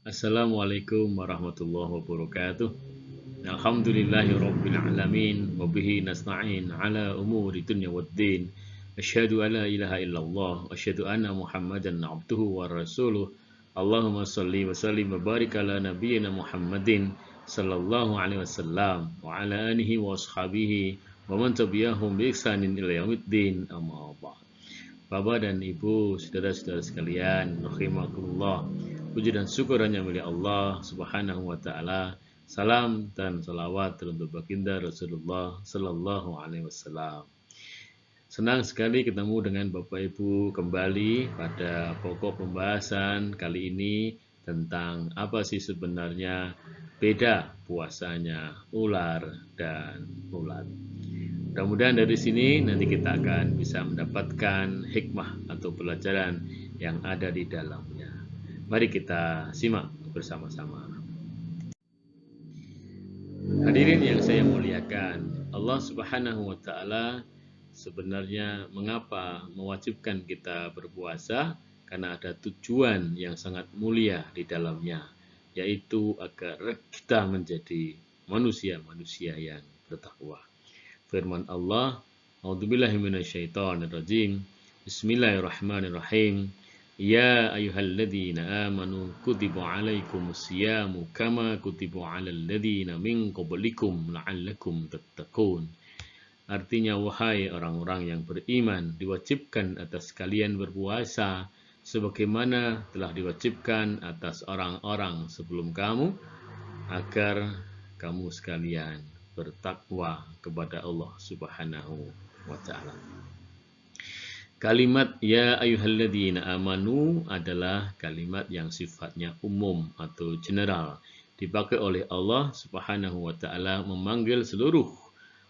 Assalamualaikum warahmatullahi wabarakatuh. Alhamdulillahi rabbil alamin wa bihi nasta'in ala umuri dunya waddin. Asyhadu an la ilaha illallah wa asyhadu anna Muhammadan abduhu wa rasuluh. Allahumma shalli wa sallim wa barik ala nabiyyina Muhammadin sallallahu alaihi wasallam wa ala alihi wa ashabihi wa man tabi'ahum bi ihsanin ila yaumiddin. Amma ba'd. Bapak dan Ibu, saudara-saudara sekalian, rahimakumullah. Puji dan syukur hanya milik Allah Subhanahu wa taala. Salam dan salawat untuk baginda Rasulullah sallallahu alaihi wasallam. Senang sekali ketemu dengan Bapak Ibu kembali pada pokok pembahasan kali ini tentang apa sih sebenarnya beda puasanya ular dan ulat. Mudah-mudahan dari sini nanti kita akan bisa mendapatkan hikmah atau pelajaran yang ada di dalamnya. Mari kita simak bersama-sama. Hadirin yang saya muliakan, Allah Subhanahu wa taala sebenarnya mengapa mewajibkan kita berpuasa? Karena ada tujuan yang sangat mulia di dalamnya, yaitu agar kita menjadi manusia-manusia yang bertakwa. Firman Allah, A'udzubillahi minasyaitonirrajim. Bismillahirrahmanirrahim. Ya ayyuhalladzina amanu kutiba alaikumusyamu kama kutiba alal ladzina min qablikum la'allakum tattaqun. Artinya, wahai orang-orang yang beriman, diwajibkan atas kalian berpuasa sebagaimana telah diwajibkan atas orang-orang sebelum kamu, agar kamu sekalian bertakwa kepada Allah Subhanahu wa taala. Kalimat ya ayyuhalladzina amanu adalah kalimat yang sifatnya umum atau general, dipakai oleh Allah Subhanahu wa taala memanggil seluruh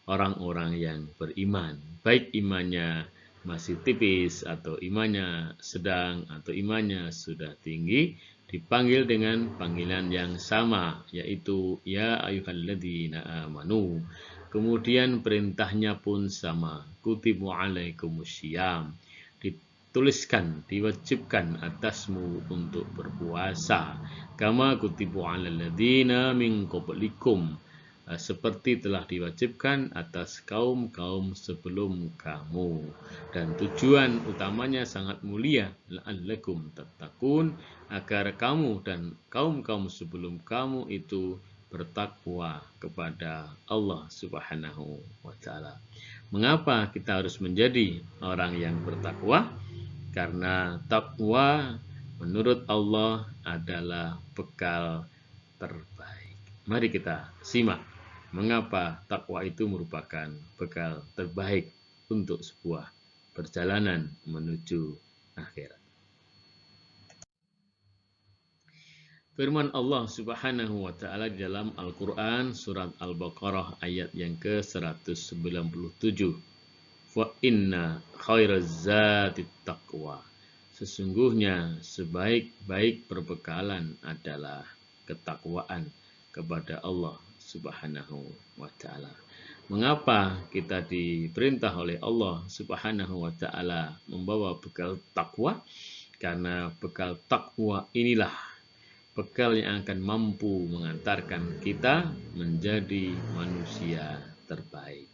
orang-orang yang beriman, baik imannya masih tipis atau imannya sedang atau imannya sudah tinggi, dipanggil dengan panggilan yang sama, yaitu ya ayyuhalladzina amanu. Kemudian perintahnya pun sama, kutibu alaikumussyam, dituliskan, diwajibkan atasmu untuk berpuasa, kama kutibu alal ladzina min qablikum, seperti telah diwajibkan atas kaum-kaum sebelum kamu. Dan tujuan utamanya sangat mulia, la'allakum tattaqun, agar kamu dan kaum-kaum sebelum kamu itu bertakwa kepada Allah Subhanahu wa taala. Mengapa kita harus menjadi orang yang bertakwa? Karena takwa menurut Allah adalah bekal terbaik. Mari kita simak mengapa takwa itu merupakan bekal terbaik untuk sebuah perjalanan menuju akhirat. Firman Allah Subhanahu wa taala di dalam Al-Qur'an surat Al-Baqarah ayat yang ke-197. Fa inna khairaz zati taqwa. Sesungguhnya sebaik-baik perbekalan adalah ketakwaan kepada Allah Subhanahu wa taala. Mengapa kita diperintah oleh Allah Subhanahu wa taala membawa bekal takwa? Karena bekal takwa inilah bekal yang akan mampu mengantarkan kita menjadi manusia terbaik.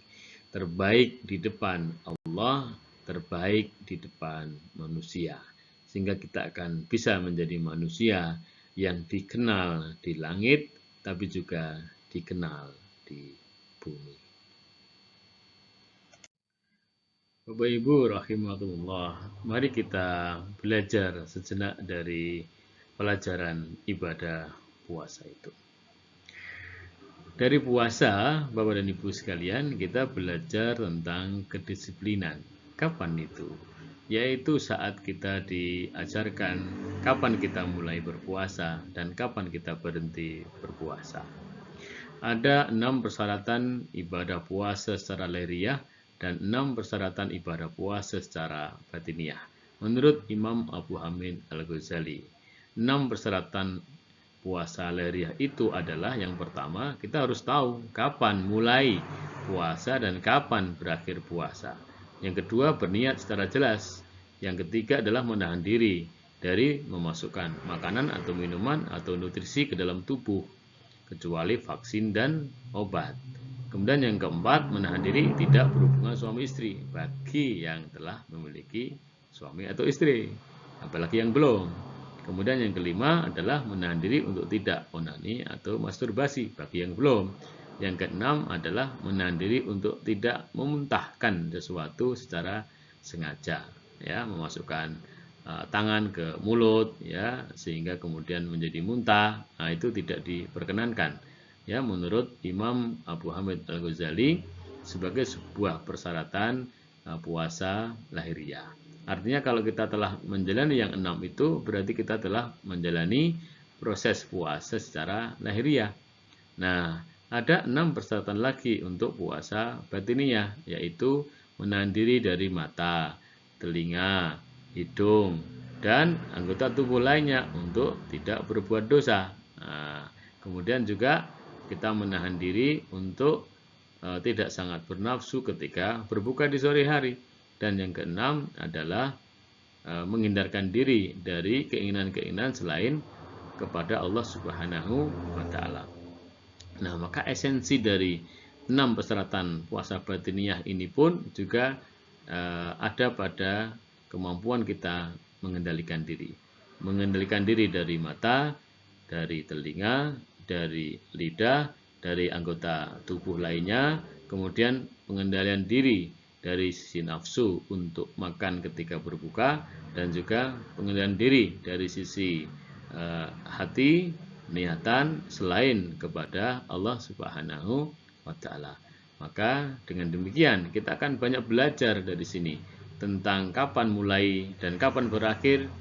Terbaik di depan Allah, terbaik di depan manusia. Sehingga kita akan bisa menjadi manusia yang dikenal di langit, tapi juga dikenal di bumi. Bapak Ibu rahimakumullah, mari kita belajar sejenak dari pelajaran ibadah puasa itu. Dari puasa, Bapak dan Ibu sekalian, kita belajar tentang kedisiplinan. Kapan itu? Yaitu saat kita diajarkan kapan kita mulai berpuasa dan kapan kita berhenti berpuasa. Ada 6 persyaratan ibadah puasa secara lahiriah dan 6 persyaratan ibadah puasa secara batiniah. Menurut Imam Abu Hamid Al-Ghazali, 6 persyaratan puasa lahiriah itu adalah, yang pertama, kita harus tahu kapan mulai puasa dan kapan berakhir puasa. Yang kedua, berniat secara jelas. Yang ketiga adalah menahan diri dari memasukkan makanan atau minuman atau nutrisi ke dalam tubuh, kecuali vaksin dan obat. Kemudian yang keempat, menahan diri tidak berhubungan suami istri bagi yang telah memiliki suami atau istri, apalagi yang belum. Kemudian yang kelima adalah menahan diri untuk tidak onani atau masturbasi bagi yang belum. Yang keenam adalah menahan diri untuk tidak memuntahkan sesuatu secara sengaja, ya, memasukkan tangan ke mulut, ya, sehingga kemudian menjadi muntah. Nah, itu tidak diperkenankan, ya, menurut Imam Abu Hamid Al-Ghazali sebagai sebuah persyaratan puasa lahiriah. Artinya kalau kita telah menjalani yang 6 itu berarti kita telah menjalani proses puasa secara lahiriah. Nah, ada 6 persyaratan lagi untuk puasa batiniah, yaitu menahan diri dari mata, telinga, hidung, dan anggota tubuh lainnya untuk tidak berbuat dosa. Nah, kemudian juga kita menahan diri untuk tidak sangat bernafsu ketika berbuka di sore hari. Dan yang keenam adalah menghindarkan diri dari keinginan-keinginan selain kepada Allah Subhanahu wa Ta'ala. Nah, maka esensi dari 6 persyaratan puasa batiniah ini pun juga ada pada kemampuan kita mengendalikan diri. Mengendalikan diri dari mata, dari telinga, dari lidah, dari anggota tubuh lainnya, kemudian pengendalian diri dari sisi nafsu untuk makan ketika berbuka, dan juga pengendalian diri dari sisi hati, niatan selain kepada Allah Subhanahu wa Ta'ala. Maka dengan demikian kita akan banyak belajar dari sini tentang kapan mulai dan kapan berakhir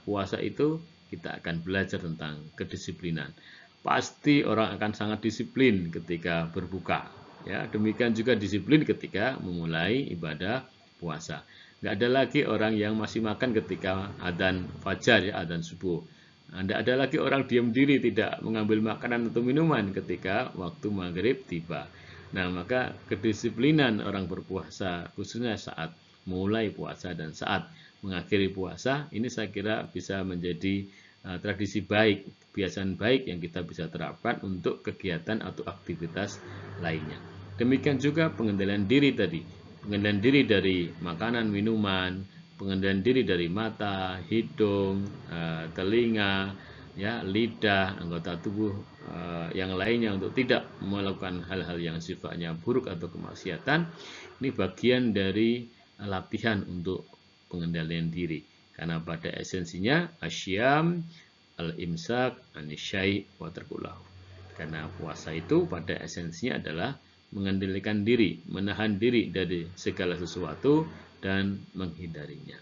puasa itu. Kita akan belajar tentang kedisiplinan. Pasti orang akan sangat disiplin ketika berbuka, ya. Demikian juga disiplin ketika memulai ibadah puasa. Nggak ada lagi orang yang masih makan ketika adzan fajar, ya, adzan subuh. Tidak ada lagi orang diam diri tidak mengambil makanan atau minuman ketika waktu maghrib tiba. Nah, maka kedisiplinan orang berpuasa, khususnya saat mulai puasa dan saat mengakhiri puasa, ini saya kira bisa menjadi tradisi baik, kebiasaan baik yang kita bisa terapkan untuk kegiatan atau aktivitas lainnya. Demikian juga pengendalian diri tadi, pengendalian diri dari makanan, minuman, pengendalian diri dari mata, hidung, telinga, ya, lidah, anggota tubuh yang lainnya untuk tidak melakukan hal-hal yang sifatnya buruk atau kemaksiatan. Ini bagian dari latihan untuk pengendalian diri. Karena pada esensinya asyam al-imsak anisyai wa tarkulahu. Karena puasa itu pada esensinya adalah mengendalikan diri, menahan diri dari segala sesuatu dan menghindarinya.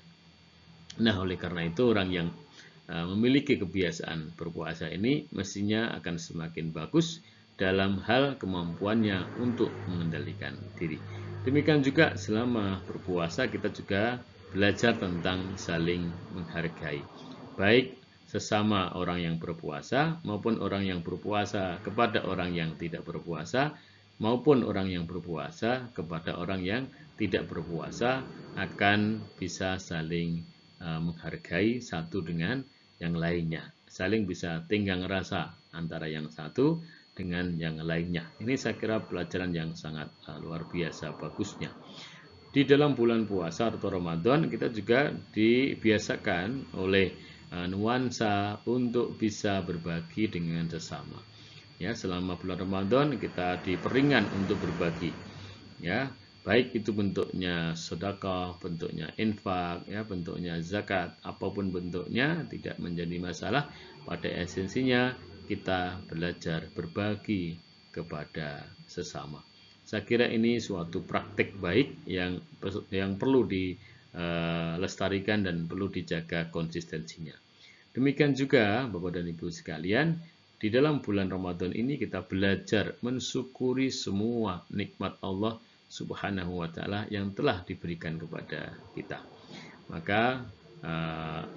Nah, oleh karena itu orang yang memiliki kebiasaan berpuasa ini mestinya akan semakin bagus dalam hal kemampuannya untuk mengendalikan diri. Demikian juga selama berpuasa kita juga belajar tentang saling menghargai, baik sesama orang yang berpuasa maupun orang yang berpuasa kepada orang yang tidak berpuasa, maupun orang yang berpuasa kepada orang yang tidak berpuasa, akan bisa saling menghargai satu dengan yang lainnya, saling bisa tenggang rasa antara yang satu dengan yang lainnya. Ini saya kira pelajaran yang sangat luar biasa bagusnya. Di dalam bulan puasa atau Ramadan kita juga dibiasakan oleh nuansa untuk bisa berbagi dengan sesama. Ya, selama bulan Ramadan kita diperingan untuk berbagi. Ya, baik itu bentuknya sedekah, bentuknya infak, ya, bentuknya zakat, apapun bentuknya tidak menjadi masalah. Pada esensinya kita belajar berbagi kepada sesama. Saya kira ini suatu praktik baik yang perlu dilestarikan dan perlu dijaga konsistensinya. Demikian juga Bapak dan Ibu sekalian, di dalam bulan Ramadan ini kita belajar mensyukuri semua nikmat Allah Subhanahu wa Ta'ala yang telah diberikan kepada kita. Maka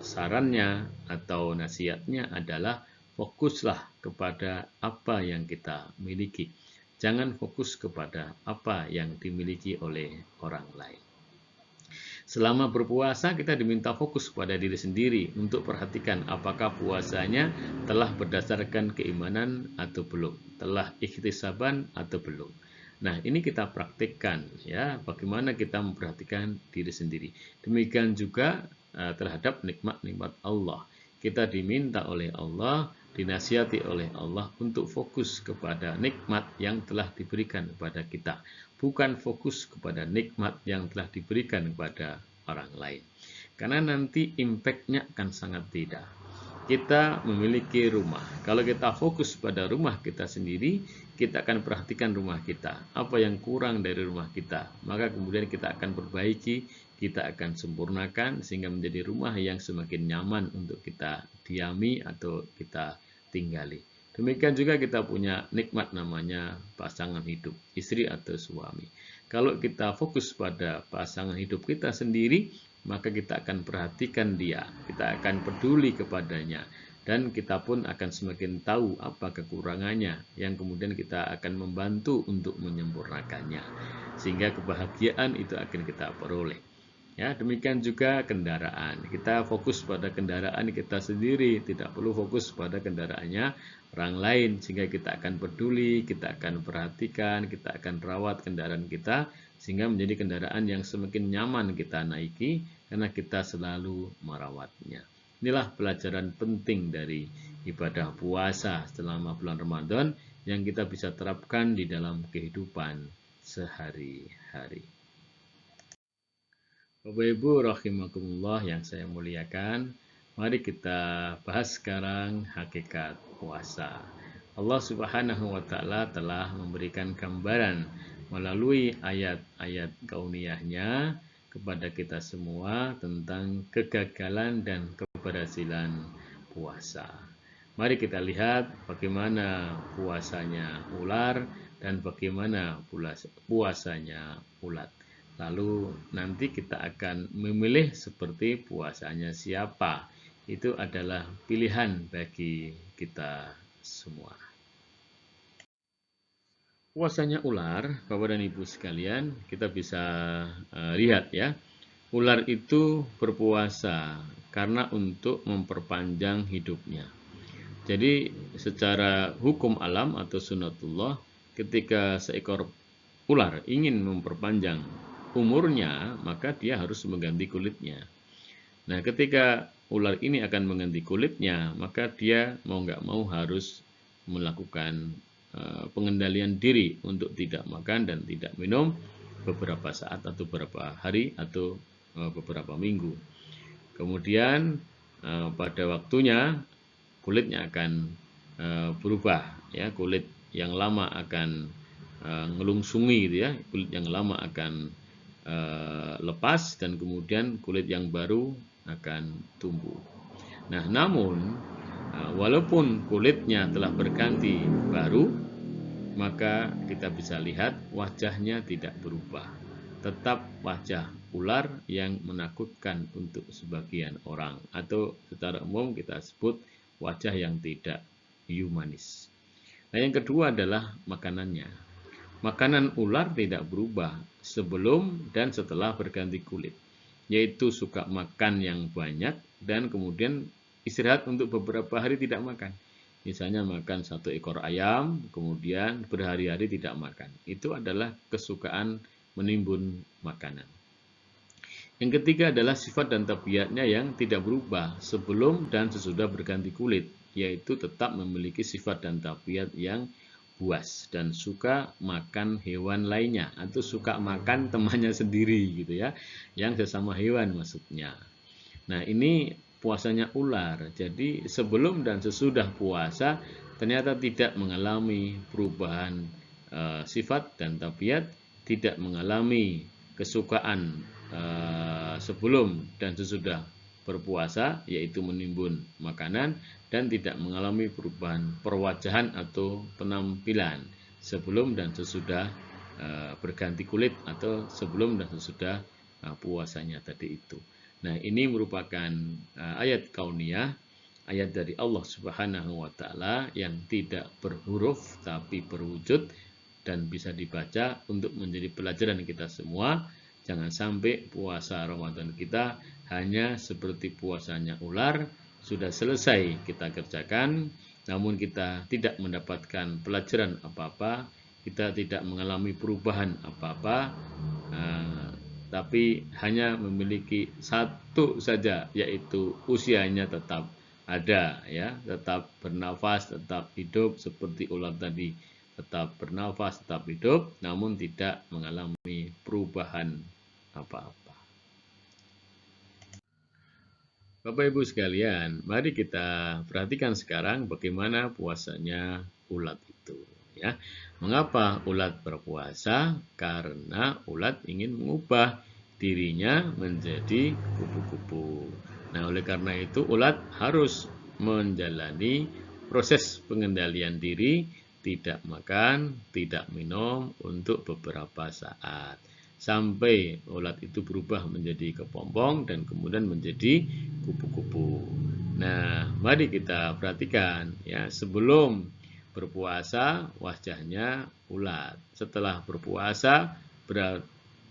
sarannya atau nasihatnya adalah fokuslah kepada apa yang kita miliki. Jangan fokus kepada apa yang dimiliki oleh orang lain. Selama berpuasa kita diminta fokus pada diri sendiri untuk perhatikan apakah puasanya telah berdasarkan keimanan atau belum, telah ikhtisaban atau belum. Nah, ini kita praktikkan ya, bagaimana kita memperhatikan diri sendiri. Demikian juga terhadap nikmat-nikmat Allah. Kita diminta oleh Allah, dinasihati oleh Allah untuk fokus kepada nikmat yang telah diberikan kepada kita, bukan fokus kepada nikmat yang telah diberikan kepada orang lain. Karena nanti impact-nya akan sangat tidak. Kita memiliki rumah. Kalau kita fokus pada rumah kita sendiri, kita akan perhatikan rumah kita. Apa yang kurang dari rumah kita, maka kemudian kita akan perbaiki, kita akan sempurnakan sehingga menjadi rumah yang semakin nyaman untuk kita diami atau kita tinggali. Demikian juga kita punya nikmat namanya pasangan hidup, istri atau suami. Kalau kita fokus pada pasangan hidup kita sendiri, maka kita akan perhatikan dia, kita akan peduli kepadanya, dan kita pun akan semakin tahu apa kekurangannya, yang kemudian kita akan membantu untuk menyempurnakannya, sehingga kebahagiaan itu akan kita peroleh. Ya, demikian juga kendaraan. Kita fokus pada kendaraan kita sendiri, tidak perlu fokus pada kendaraannya orang lain, sehingga kita akan peduli, kita akan perhatikan, kita akan rawat kendaraan kita, sehingga menjadi kendaraan yang semakin nyaman kita naiki, karena kita selalu merawatnya. Inilah pelajaran penting dari ibadah puasa selama bulan Ramadan, yang kita bisa terapkan di dalam kehidupan sehari-hari. Bapak Ibu rahimakumullah yang saya muliakan, mari kita bahas sekarang hakikat puasa. Allah Subhanahu wa taala telah memberikan gambaran melalui ayat-ayat kauniyahnya kepada kita semua tentang kegagalan dan keberhasilan puasa. Mari kita lihat bagaimana puasanya ular dan bagaimana puasanya ulat. Lalu nanti kita akan memilih seperti puasanya siapa. Itu adalah pilihan bagi kita semua. Puasanya ular, Bapak dan Ibu sekalian, kita bisa lihat ya. Ular itu berpuasa karena untuk memperpanjang hidupnya. Jadi secara hukum alam atau sunatullah, ketika seekor ular ingin memperpanjang umurnya, maka dia harus mengganti kulitnya. Nah, ketika ular ini akan mengganti kulitnya, maka dia mau nggak mau harus melakukan pengendalian diri untuk tidak makan dan tidak minum beberapa saat atau beberapa hari atau beberapa minggu. Kemudian pada waktunya kulitnya akan berubah, ya, kulit yang lama akan ngelungsungi, gitu ya, kulit yang lama akan lepas dan kemudian kulit yang baru akan tumbuh. Nah, namun walaupun kulitnya telah berganti baru, maka kita bisa lihat wajahnya tidak berubah. Tetap wajah ular yang menakutkan untuk sebagian orang, atau secara umum kita sebut wajah yang tidak humanis. Nah, yang kedua adalah makanannya. Makanan ular tidak berubah sebelum dan setelah berganti kulit, yaitu suka makan yang banyak dan kemudian istirahat untuk beberapa hari tidak makan. Misalnya makan 1 ekor ayam, kemudian berhari-hari tidak makan. Itu adalah kesukaan menimbun makanan. Yang ketiga adalah sifat dan tabiatnya yang tidak berubah sebelum dan sesudah berganti kulit, yaitu tetap memiliki sifat dan tabiat yang buas dan suka makan hewan lainnya, atau suka makan temannya sendiri, gitu ya, yang sesama hewan maksudnya. Nah, ini puasanya ular. Jadi sebelum dan sesudah puasa ternyata tidak mengalami perubahan sifat dan tabiat, tidak mengalami kesukaan sebelum dan sesudah berpuasa, yaitu menimbun makanan, dan tidak mengalami perubahan perwajahan atau penampilan sebelum dan sesudah berganti kulit, atau sebelum dan sesudah puasanya tadi itu. Nah, ini merupakan ayat kauniyah, ayat dari Allah Subhanahu wa taala yang tidak berhuruf tapi berwujud dan bisa dibaca untuk menjadi pelajaran kita semua, Jangan sampai puasa Ramadan kita hanya seperti puasanya ular, sudah selesai kita kerjakan, namun kita tidak mendapatkan pelajaran apa-apa, kita tidak mengalami perubahan apa-apa, tapi hanya memiliki satu saja, yaitu usianya tetap ada, ya, tetap bernafas, tetap hidup seperti ular tadi, tetap bernafas, tetap hidup, namun tidak mengalami perubahan apa-apa. Bapak Ibu sekalian, mari kita perhatikan sekarang bagaimana puasanya ulat itu, ya. Mengapa ulat berpuasa? Karena ulat ingin mengubah dirinya menjadi kupu-kupu. Nah, oleh karena itu ulat harus menjalani proses pengendalian diri, tidak makan, tidak minum untuk beberapa saat. Sampai ulat itu berubah menjadi kepompong dan kemudian menjadi kupu-kupu. Nah, mari kita perhatikan ya, sebelum berpuasa wajahnya ulat. Setelah berpuasa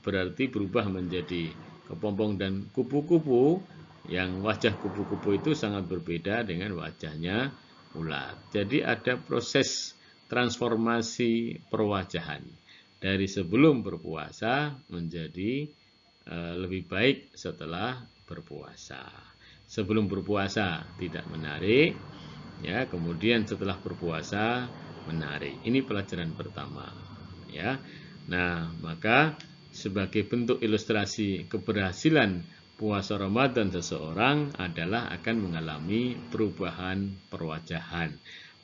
berarti berubah menjadi kepompong dan kupu-kupu. Yang wajah kupu-kupu itu sangat berbeda dengan wajahnya ulat. Jadi ada proses transformasi perwajahan dari sebelum berpuasa menjadi lebih baik setelah berpuasa. Sebelum berpuasa tidak menarik, ya, kemudian setelah berpuasa menarik. Ini pelajaran pertama, ya. Nah, maka sebagai bentuk ilustrasi keberhasilan puasa Ramadan seseorang adalah akan mengalami perubahan perwajahan,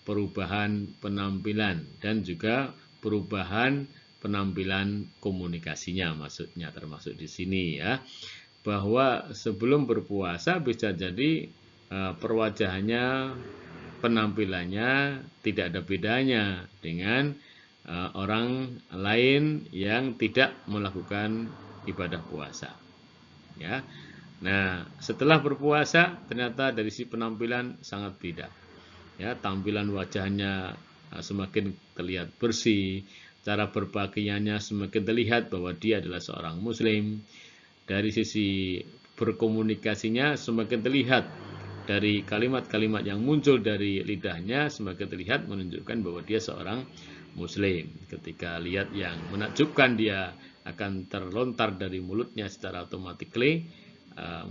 perubahan penampilan, dan juga perubahan penampilan komunikasinya, maksudnya termasuk di sini ya, bahwa sebelum berpuasa bisa jadi perwajahannya, penampilannya tidak ada bedanya dengan orang lain yang tidak melakukan ibadah puasa, ya. Nah, setelah berpuasa ternyata dari si penampilan sangat beda, ya. Tampilan wajahnya semakin terlihat bersih, cara berpakaiannya semakin terlihat bahwa dia adalah seorang muslim. Dari sisi berkomunikasinya semakin terlihat, dari kalimat-kalimat yang muncul dari lidahnya semakin terlihat menunjukkan bahwa dia seorang muslim. Ketika lihat yang menakjubkan, dia akan terlontar dari mulutnya secara otomatis,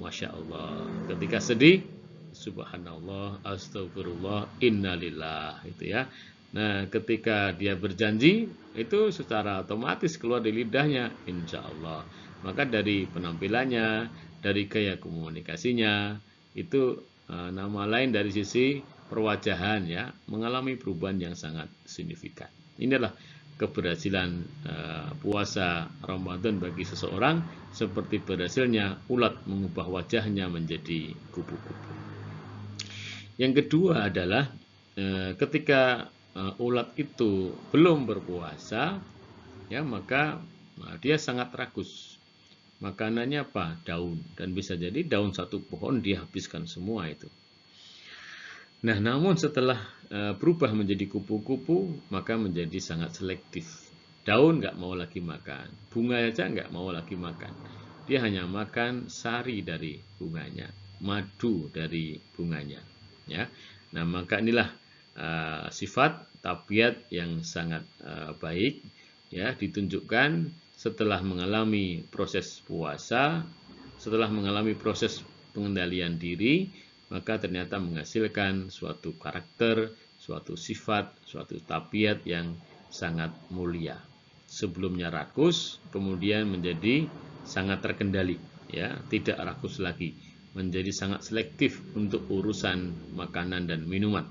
Masya Allah. Ketika sedih, subhanallah, astagfirullah, innalillah, itu ya. Nah, ketika dia berjanji, itu secara otomatis keluar dari lidahnya, insya Allah. Maka dari penampilannya, dari gaya komunikasinya, itu nama lain dari sisi perwajahan ya, mengalami perubahan yang sangat signifikan. Inilah keberhasilan puasa Ramadan bagi seseorang, seperti berhasilnya ulat mengubah wajahnya menjadi kupu-kupu. Yang kedua adalah ketika ulat itu belum berpuasa, ya, maka dia sangat rakus. Makanannya apa? Daun. Dan bisa jadi daun satu pohon dia habiskan semua itu. Nah, namun setelah berubah menjadi kupu-kupu, maka menjadi sangat selektif. Daun nggak mau lagi makan, bunga aja nggak mau lagi makan. Dia hanya makan sari dari bunganya, madu dari bunganya. Ya, nah maka inilah sifat tabiat yang sangat baik, ya, ditunjukkan setelah mengalami proses puasa, setelah mengalami proses pengendalian diri, maka ternyata menghasilkan suatu karakter, suatu sifat, suatu tabiat yang sangat mulia. Sebelumnya rakus, kemudian menjadi sangat terkendali, ya, tidak rakus lagi, menjadi sangat selektif untuk urusan makanan dan minuman.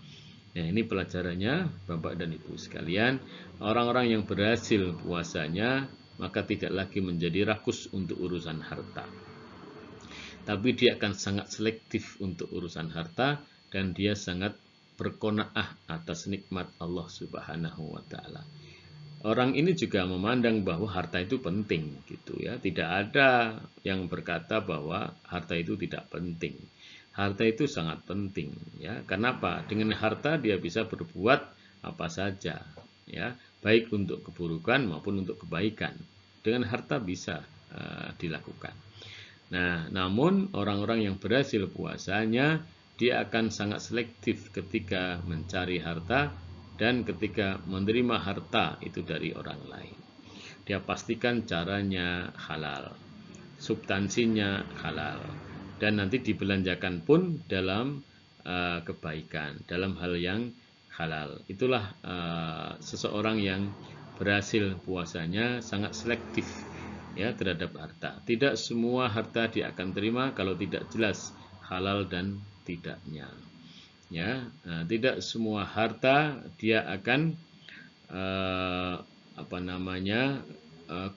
Nah, ini pelajarannya Bapak dan Ibu sekalian, orang-orang yang berhasil puasanya maka tidak lagi menjadi rakus untuk urusan harta. Tapi dia akan sangat selektif untuk urusan harta, dan dia sangat berqanaah atas nikmat Allah Subhanahu wa taala. Orang ini juga memandang bahwa harta itu penting gitu ya. Tidak ada yang berkata bahwa harta itu tidak penting. Harta itu sangat penting ya. Kenapa? Dengan harta dia bisa berbuat apa saja ya, baik untuk keburukan maupun untuk kebaikan. Dengan harta bisa dilakukan. Nah, namun orang-orang yang berhasil puasanya, dia akan sangat selektif ketika mencari harta dan ketika menerima harta itu dari orang lain. Dia pastikan caranya halal, substansinya halal, dan nanti dibelanjakan pun dalam kebaikan, dalam hal yang halal. Itulah seseorang yang berhasil puasanya sangat selektif ya terhadap harta. Tidak semua harta dia akan terima kalau tidak jelas halal dan tidaknya. Ya, tidak semua harta dia akan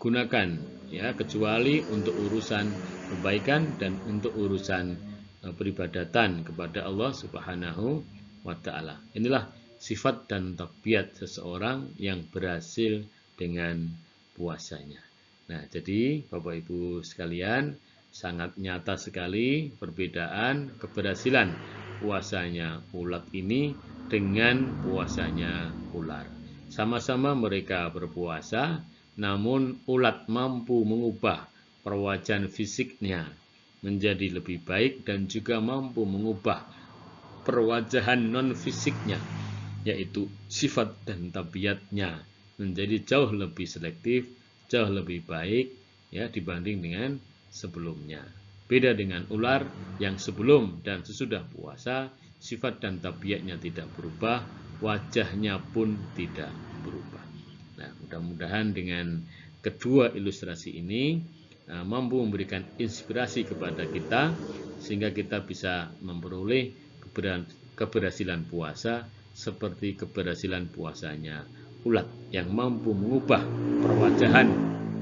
gunakan ya, kecuali untuk urusan kebaikan dan untuk urusan peribadatan kepada Allah Subhanahu wa taala. Inilah sifat dan tabiat seseorang yang berhasil dengan puasanya. Nah, jadi Bapak Ibu sekalian, sangat nyata sekali perbedaan keberhasilan puasanya ulat ini dengan puasanya ular. Sama-sama mereka berpuasa, namun ulat mampu mengubah perwajaan fisiknya menjadi lebih baik dan juga mampu mengubah perwajahan non-fisiknya, yaitu sifat dan tabiatnya menjadi jauh lebih selektif, jauh lebih baik ya dibanding dengan sebelumnya. Beda dengan ular yang sebelum dan sesudah puasa, sifat dan tabiatnya tidak berubah, wajahnya pun tidak berubah. Nah, mudah-mudahan dengan kedua ilustrasi ini mampu memberikan inspirasi kepada kita sehingga kita bisa memperoleh keberhasilan puasa seperti keberhasilan puasanya ulat yang mampu mengubah perwajahan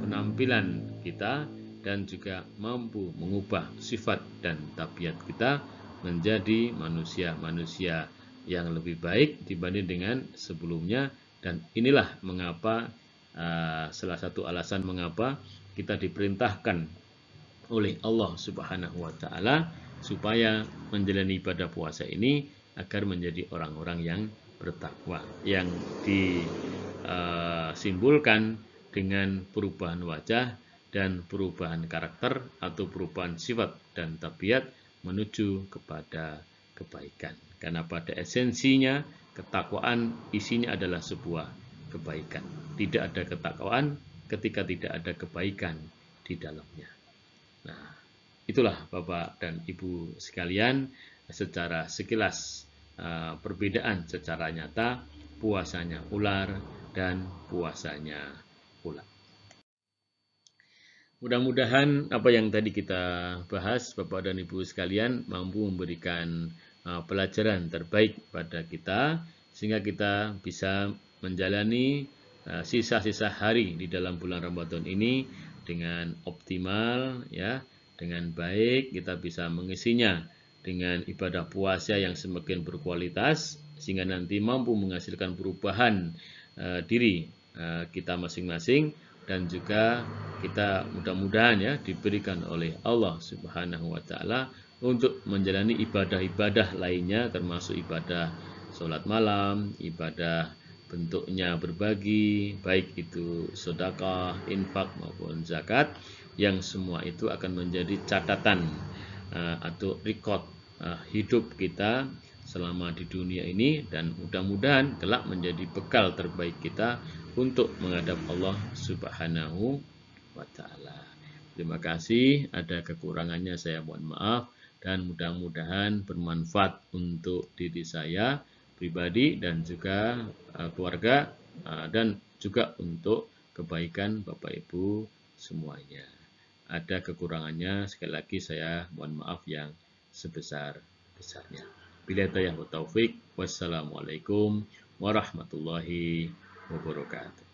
penampilan kita dan juga mampu mengubah sifat dan tabiat kita menjadi manusia-manusia yang lebih baik dibanding dengan sebelumnya. Dan inilah mengapa salah satu alasan mengapa kita diperintahkan oleh Allah Subhanahu wa taala supaya menjalani ibadah puasa ini agar menjadi orang-orang yang bertakwa, yang disimbolkan dengan perubahan wajah dan perubahan karakter atau perubahan sifat dan tabiat menuju kepada kebaikan. Karena pada esensinya ketakwaan isinya adalah sebuah kebaikan. Tidak ada ketakwaan ketika tidak ada kebaikan di dalamnya. Nah, itulah Bapak dan Ibu sekalian secara sekilas perbedaan secara nyata puasanya ular dan puasanya ulat. Mudah-mudahan apa yang tadi kita bahas Bapak dan Ibu sekalian mampu memberikan pelajaran terbaik pada kita sehingga kita bisa menjalani sisa-sisa hari di dalam bulan Ramadan ini dengan optimal ya, dengan baik. Kita bisa mengisinya dengan ibadah puasa yang semakin berkualitas sehingga nanti mampu menghasilkan perubahan diri kita masing-masing. Dan juga kita mudah-mudahan ya diberikan oleh Allah Subhanahu wa taala untuk menjalani ibadah-ibadah lainnya termasuk ibadah sholat malam, ibadah bentuknya berbagi, baik itu sedekah, infak maupun zakat, yang semua itu akan menjadi catatan atau record hidup kita selama di dunia ini dan mudah-mudahan kelak menjadi bekal terbaik kita untuk menghadap Allah Subhanahu wa taala. Terima kasih, ada kekurangannya saya mohon maaf dan mudah-mudahan bermanfaat untuk diri saya pribadi dan juga keluarga dan juga untuk kebaikan Bapak Ibu semuanya. Ada kekurangannya, sekali lagi saya mohon maaf yang sebesar-besarnya. Billahi taufiq, wassalamualaikum warahmatullahi wabarakatuh.